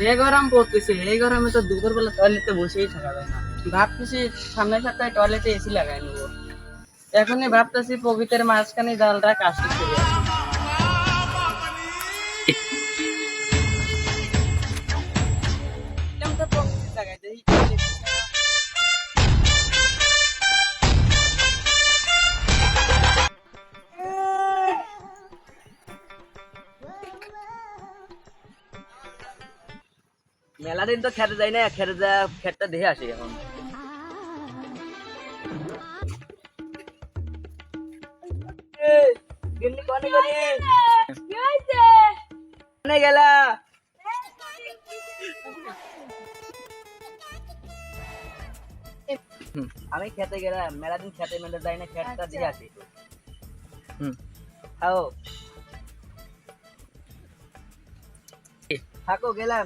যে গরম পড়তেছে এই গরমে তো দুপুরবেলা টয়লেটে বসেই থাকা যায় না। ভাবতেছি সামনের সপ্তাহে টয়লেটে এসি লাগাই নেবো। এখনই ভাবতেছি প্রকৃতির মাঝখানে জালটা কাশি করে আসি। এরকম তো প্রকৃতির জায়গায় দেখি toilet দিছে না। মেলা দিন তো খেতে যাই না, খেতে যা খেতটা দেখে আসি এখন। গিন্নি কোনে গেলি? কোনে গেলা? আমি খেতে গেলাম, মেলা দিন খেতে মেলে যাই না, খেতটা দেখে আসি। খাও থাকো, গেলাম।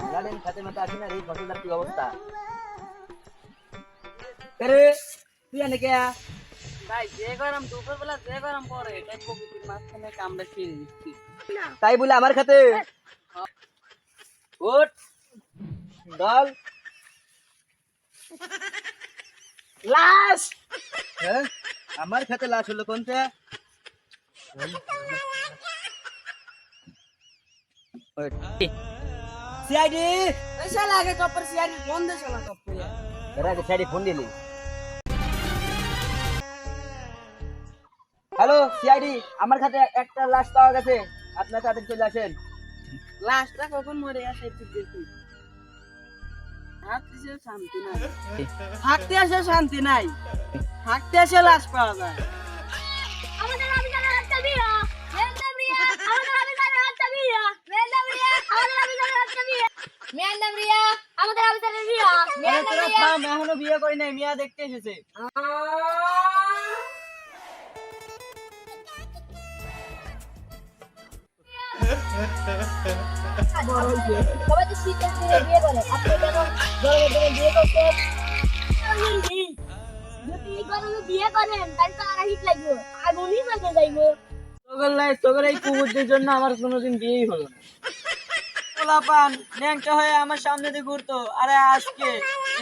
মেলাদিন খেতে মেতে আসি না, এই ফসলটার কি অবস্থা? তুই এনে কে? ভাই যে গরম দুপুরবেলা যে গরম পড়ে এটাই প্রকৃতির মাঝখানে কামড়ে ছিঁড়ে দিচ্ছি। তাই বলে আমার খাতে উঠ দল লাশ। হ্যাঁ, আমার খাতে লাশ হলো কোনটা? সিআইডি এই শালা আগে কপর সিআরি ফোন দে শালা কপর। এরা আগে সিআইডি ফোন দিলি। হ্যালো সিআইডি, আমার খাতে একটা লাশ পাওয়া গেছে, আপনার তাদের চলে আসেন। লাশটা কখন মরে আসে একটু দেখি। হাঁটতে শান্তি নাই, হাঁটতে আসে শান্তি নাই, হাঁটতে আসে লাশ পাওয়া যায়। আমাদের অভিযানের হচ্ছে বিয়া মেয়েন্দা প্রিয়া আমাদের অভিযানের হচ্ছে বিয়া মেয়েন্দা প্রিয়া আমাদের অভিযানের হচ্ছে বিয়া মেয়েন্দা প্রিয়া আমাদের অভিযানের বিয়া মেয়েন্দা তোরা প্রিয়া থাম, এখনো বিয়ে করি নাই, মিয়া দেখতে এসেছে। সবাই তো শীতের দিনে বিয়ে করে আপনি কেন গরমের দিনে বিয়ে করছেন যদি এই গরমে বিয়ে করেন তাহলে তো আর হিট লাগবে আগুনই জ্বলে যাইবো তোদের এই কুকুরদের জন্য আমার কোনোদিন বিয়েই হলো না। পোলাপান ন্যাংটা হয়ে আমার সামনে দিয়ে ঘুরতো, আরে আজকে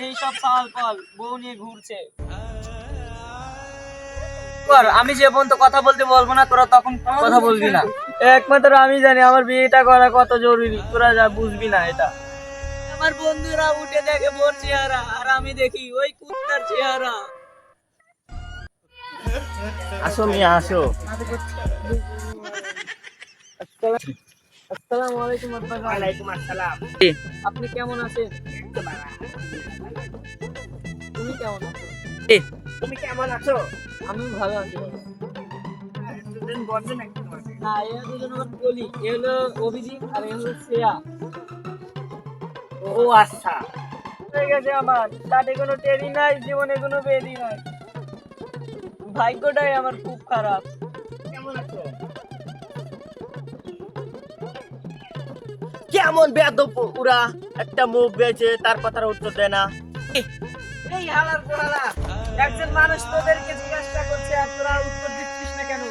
এই সব সাল ফল বউ নিয়ে ঘুরছে। আমি যে পর্যন্ত কথা বলতে বলবো না তোরা তখন কথা বলবি না। একমাত্র আমি জানি আমার বিয়েটা করা কত জরুরি, তোরা যা বুঝবি না এটা। আমার বন্ধুরা উঠে দেখে বোর চেহারা আর আমি দেখি ওই কুত্তার চেহারা। আসো মিয়া আসো। আসসালামু আলাইকুম আব্বা। ওয়ালাইকুম আসসালাম। আপনি কেমন আছেন? তুমি কেমন আছো? তুমি কেমন আছো? আমি ভালো আছি। দুদিন বন্ধ নাকি তোমার? না, এরা দুজন আমার কলি, এ হলো অভিজিৎ আর এ হলো শ্রেয়া। ও আচ্ছা, হয়ে গেছে আমার, তাতে কোনো টেরি নাই, জীবনে কোনো বেদি নাই। ভাগ্যটাই আমার খুব খারাপ। কেমন আছো? কেমন বেয়াদব ওরা, একটা মুখ বেঁচে তার কথার উত্তর দেয় না। এই হালার পোহালা, একজন মানুষ তোদেরকে জিজ্ঞাসা করছে আর তোরা উত্তর দিচ্ছিস না কেন?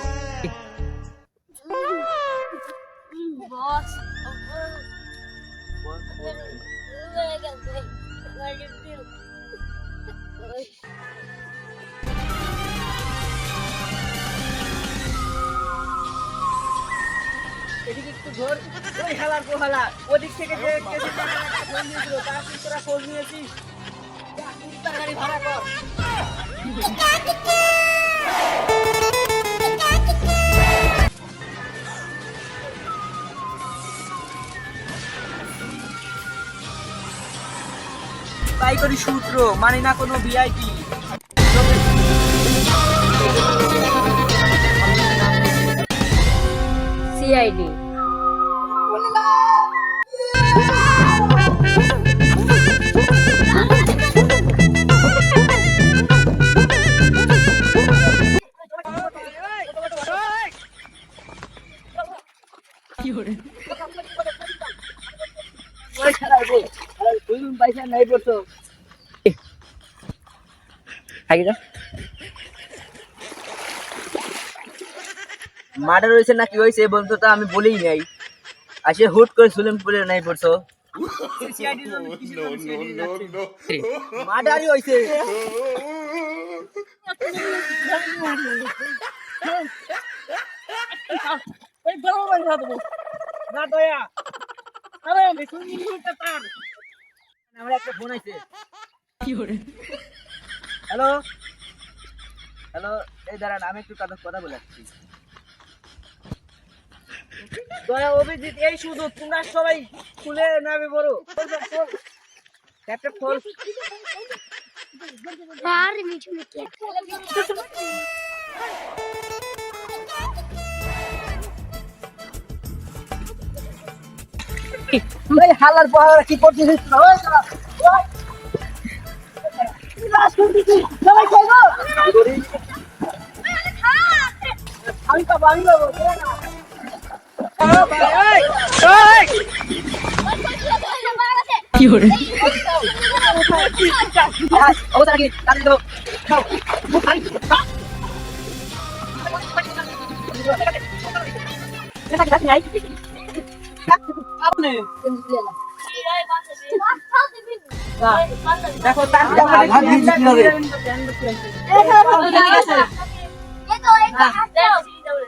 বস এদিকে একটু ঘোর। ওই হালার পোহালা, ওদিক থেকে যে কেসে ফোন দিয়েছিল তার কি তোরা খোঁজ নিয়েছিস? যা, কুত্তার গাড়ি ভাড়া কর। তাই করি সূত্র, মানি না কোনো ভিআইপি। সিআইডি পয়সা নাই পড়ছো। আগে যা। মার্ডার হয়েছে না কি হয়েছে বন্ধু তো আমি বলেই নাই, আসে হুট করে সুইমিং পুলে নাই পড়ছো। মার্ডারই হয়েছে। আমার একটা ফোন আছে। হ্যালো হ্যালো, এই দাঁড়ান আমি একটু কথা বলে আসছি। দয়া অভিজিৎ এই শুধু তোমরা সবাই খুলে নামে বড় ক্যাপ্টেন ফোন। আরে মিঠু মিঠু এই হালার পাহাড় কি করছিস? ওই শালা, ওই। সবাই কই গো? আমি পাবো। কি হরে অবস্থা কি? তাড়াতাড়ি দাও। খাও। আপনি দেখো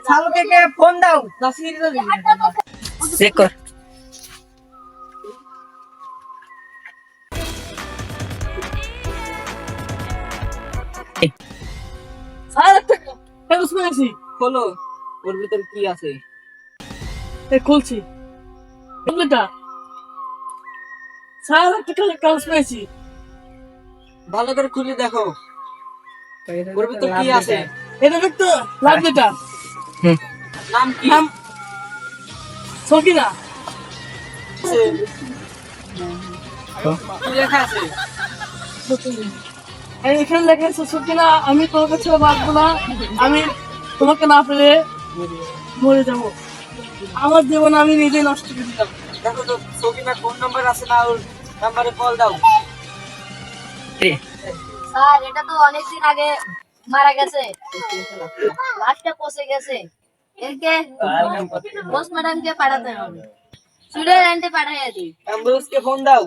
শালুকে ফোন দাও চেক কর। খোলো ওর ভিতর কি আছে খুলছি কমপ্লিটটা সারা একটা কাগজ পেয়েছি। ভালো করে খুলে দেখো ওর ভিতর কি আছে এটা দেখতো লাভলিটা নাম কি নাম সকিনা। কি লেখা আছে এখানে লেখা আছে সকিনা, আমি তোমাকে ছেড়ে বাঁচবো না, আমি তোমাকে না পেলে মরে যাবো, আমার জীবন আমি নিজেই নষ্ট করে দিতাম। দেখো তো সকিনার ফোন নাম্বার আছে না, ওর নাম্বারে কল দাও। স্যার এটা তো অনেকদিন আগে মারা গেছে, লাশটা পচে গেছে, এরকে পোস্টমর্টমকে পাঠাতে হবে, সুইজারল্যান্ডে পাঠিয়ে দিই। অ্যাম্বুলেন্সকে ফোন দাও।